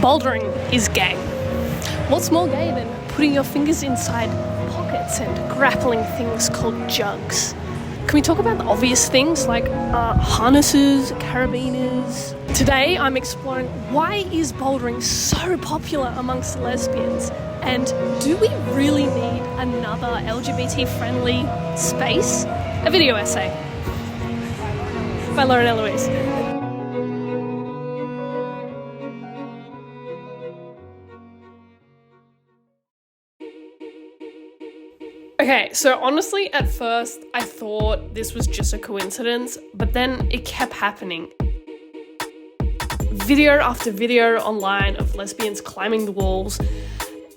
Bouldering is gay. What's more gay than putting your fingers inside pockets and grappling things called jugs? Can we talk about the obvious things like harnesses, carabiners? Today I'm exploring why is bouldering so popular amongst lesbians, and do we really need another LGBT-friendly space? A video essay by Lauren Eloise. Okay, so honestly, at first, I thought this was just a coincidence, but then it kept happening. Video after video online of lesbians climbing the walls.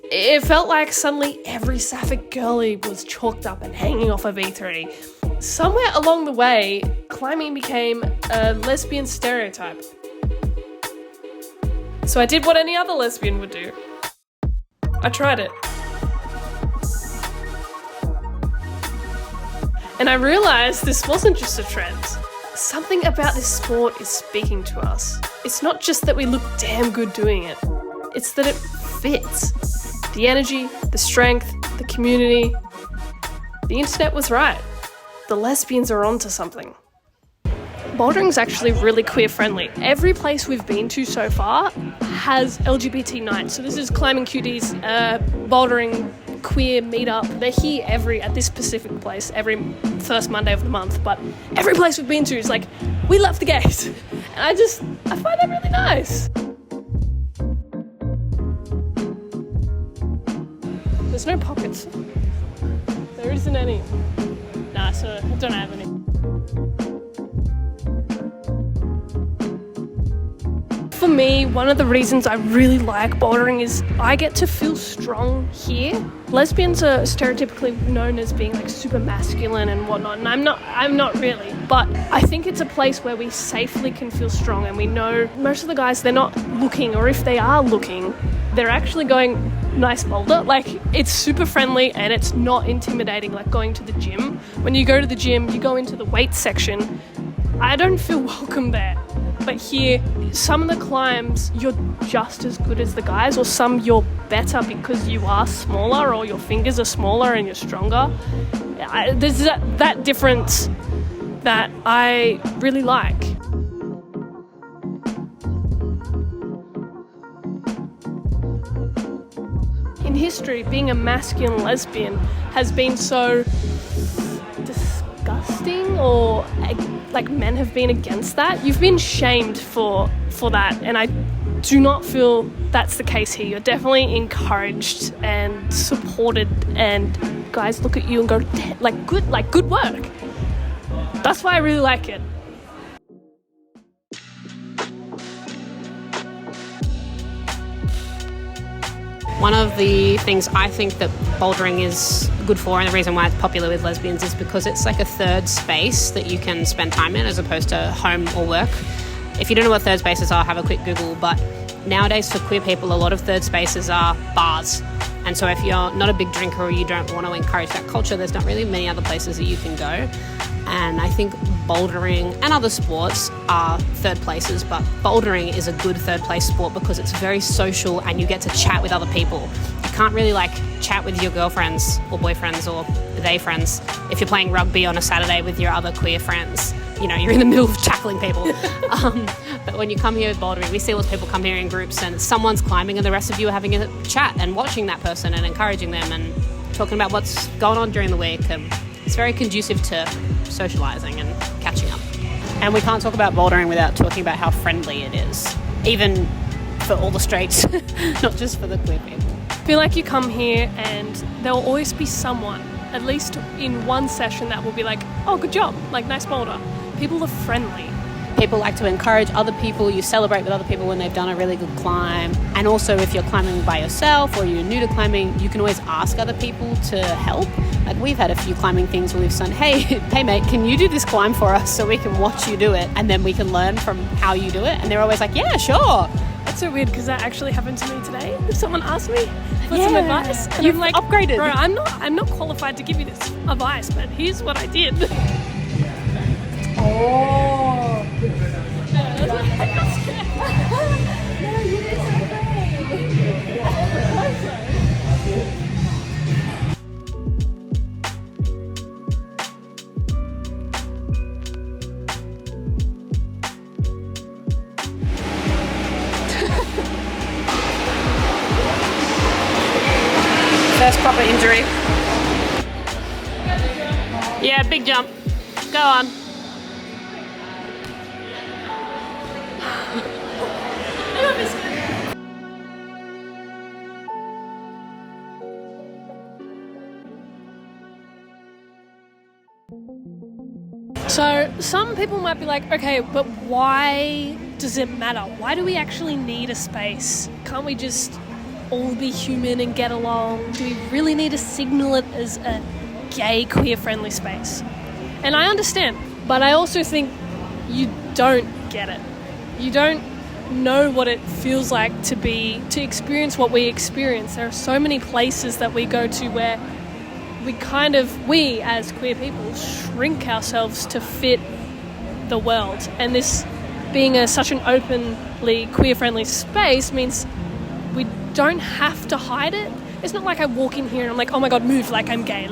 It felt like suddenly every sapphic girlie was chalked up and hanging off of E3. Somewhere along the way, climbing became a lesbian stereotype. So I did what any other lesbian would do. I tried it. And I realised this wasn't just a trend. Something about this sport is speaking to us. It's not just that we look damn good doing it. It's that it fits. The energy, the strength, the community. The internet was right. The lesbians are onto something. Bouldering's actually really queer friendly. Every place we've been to so far has LGBT nights. So this is climbing cuties, bouldering, queer meetup. They're here at this specific place every first Monday of the month, but every place we've been to is like, we love the gays. And I find that really nice. There's no pockets. There isn't any. Nah, so I don't have any. For me, one of the reasons I really like bouldering is I get to feel strong here. Lesbians are stereotypically known as being like super masculine and whatnot, and I'm not really. But I think it's a place where we safely can feel strong, and we know most of the guys, they're not looking, or if they are looking, they're actually going, nice boulder. Like, it's super friendly and it's not intimidating like going to the gym. When you go to the gym, you go into the weight section. I don't feel welcome there. But here, some of the climbs, you're just as good as the guys, or some you're better because you are smaller, or your fingers are smaller and you're stronger. There's that difference that I really like. In history, being a masculine lesbian has been so disgusting, or like men have been against that. You've been shamed for that, and I do not feel that's the case here. You're definitely encouraged and supported, and guys look at you and go, good work. That's why I really like it. One of the things I think that bouldering is good for, and the reason why it's popular with lesbians, is because it's like a third space that you can spend time in as opposed to home or work. If you don't know what third spaces are, have a quick Google, but nowadays for queer people, a lot of third spaces are bars. And so if you're not a big drinker or you don't want to encourage that culture, there's not really many other places that you can go. And I think bouldering and other sports are third places, but bouldering is a good third place sport because it's very social and you get to chat with other people. You can't really chat with your girlfriends or boyfriends or they friends if you're playing rugby on a Saturday with your other queer friends. You know, you're in the middle of tackling people. But when you come here with bouldering, we see lots of people come here in groups and someone's climbing and the rest of you are having a chat and watching that person and encouraging them and talking about what's going on during the week. And it's very conducive to socialising and catching up. And we can't talk about bouldering without talking about how friendly it is, even for all the straights, not just for the queer people. I feel like you come here and there will always be someone, at least in one session, that will be like, oh, good job, nice boulder. People are friendly. People like to encourage other people. You celebrate with other people when they've done a really good climb. And also if you're climbing by yourself or you're new to climbing, you can always ask other people to help. We've had a few climbing things where we've said, hey mate, can you do this climb for us so we can watch you do it and then we can learn from how you do it? And they're always like, yeah, sure. That's so weird because that actually happened to me today. Someone asked me for some advice. And You've I'm like, upgraded. Bro, I'm not qualified to give you this advice, but here's what I did. Oh. No, you did so great. first proper injury. Yeah, big jump. Go on. So some people might be like, okay, but why does it matter? Why do we actually need a space? Can't we just all be human and get along? Do we really need to signal it as a gay, queer-friendly space? And I understand, but I also think you don't get it. You don't know what it feels like to experience what we experience. There are so many places that we go to where we as queer people shrink ourselves to fit the world. And this being such an openly queer-friendly space means we don't have to hide it. It's not like I walk in here and I'm like, oh my God, move like I'm gay.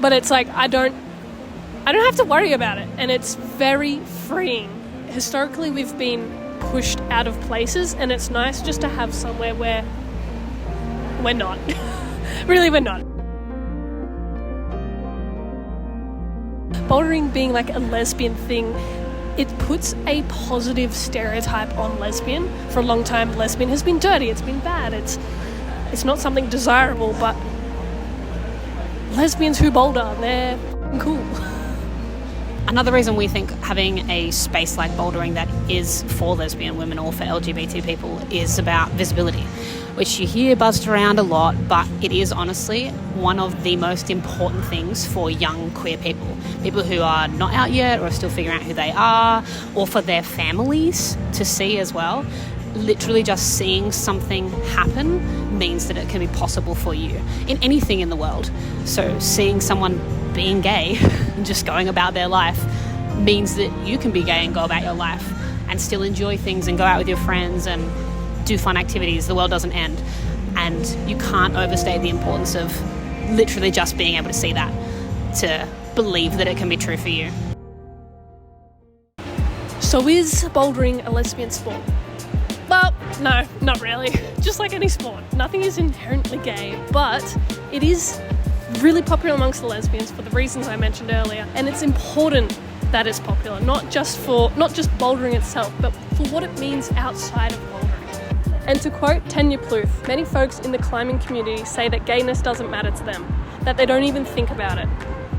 But it's like, I don't have to worry about it. And it's very freeing. Historically, we've been pushed out of places, and it's nice just to have somewhere where we're not. Really, we're not. Bouldering being like a lesbian thing, it puts a positive stereotype on lesbian. For a long time, lesbian has been dirty, it's been bad, it's not something desirable, but lesbians who boulder, they're cool. Another reason we think having a space like bouldering that is for lesbian women or for LGBT people is about visibility, which you hear buzzed around a lot, but it is honestly one of the most important things for young queer people who are not out yet or are still figuring out who they are, or for their families to see as well. Literally just seeing something happen means that it can be possible for you in anything in the world. So seeing someone being gay and just going about their life means that you can be gay and go about your life and still enjoy things and go out with your friends and do fun activities. The world doesn't end, and you can't overstate the importance of literally just being able to see that, to believe that it can be true for you. So is bouldering a lesbian sport? Well, no, not really. Just like any sport, nothing is inherently gay, but it is really popular amongst the lesbians for the reasons I mentioned earlier, and it's important that it's popular, not just bouldering itself, but for what it means outside of bouldering. And to quote Tanya Plouffe, many folks in the climbing community say that gayness doesn't matter to them, that they don't even think about it.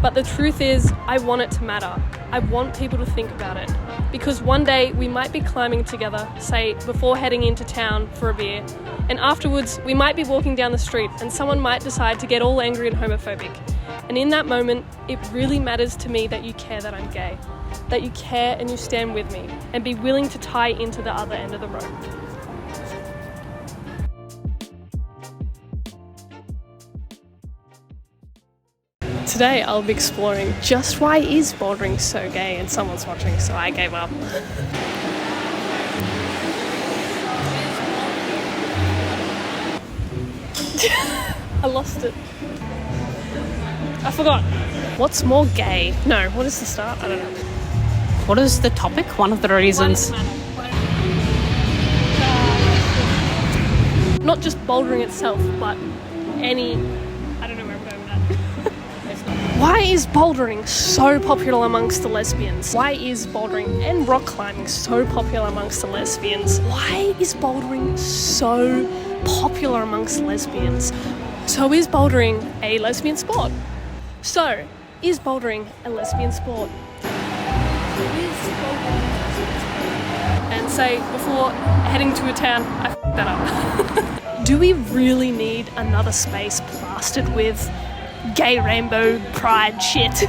But the truth is, I want it to matter. I want people to think about it. Because one day we might be climbing together, say before heading into town for a beer, and afterwards we might be walking down the street and someone might decide to get all angry and homophobic. And in that moment, it really matters to me that you care that I'm gay, that you care and you stand with me, and be willing to tie into the other end of the rope. Today I'll be exploring just why is bouldering so gay, and someone's watching, so I gave up. I lost it. I forgot. What's more gay? No, what is the start? I don't know. What is the topic? One of the reasons. Not just bouldering itself, but any... I don't know where I'm going with that. Why is bouldering so popular amongst the lesbians? Why is bouldering and rock climbing so popular amongst the lesbians? Why is bouldering so popular amongst lesbians? So is bouldering a lesbian sport? So, is bouldering a lesbian sport? And say, before heading to a town, I f***ed that up. Do we really need another space plastered with gay rainbow pride shit? Say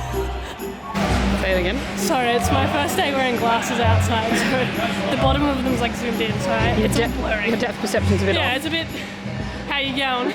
it again. Sorry, it's my first day wearing glasses outside, so the bottom of them's like zoomed in, so it's blurry. Your depth perception's a bit off. Yeah, it's a bit... How you going?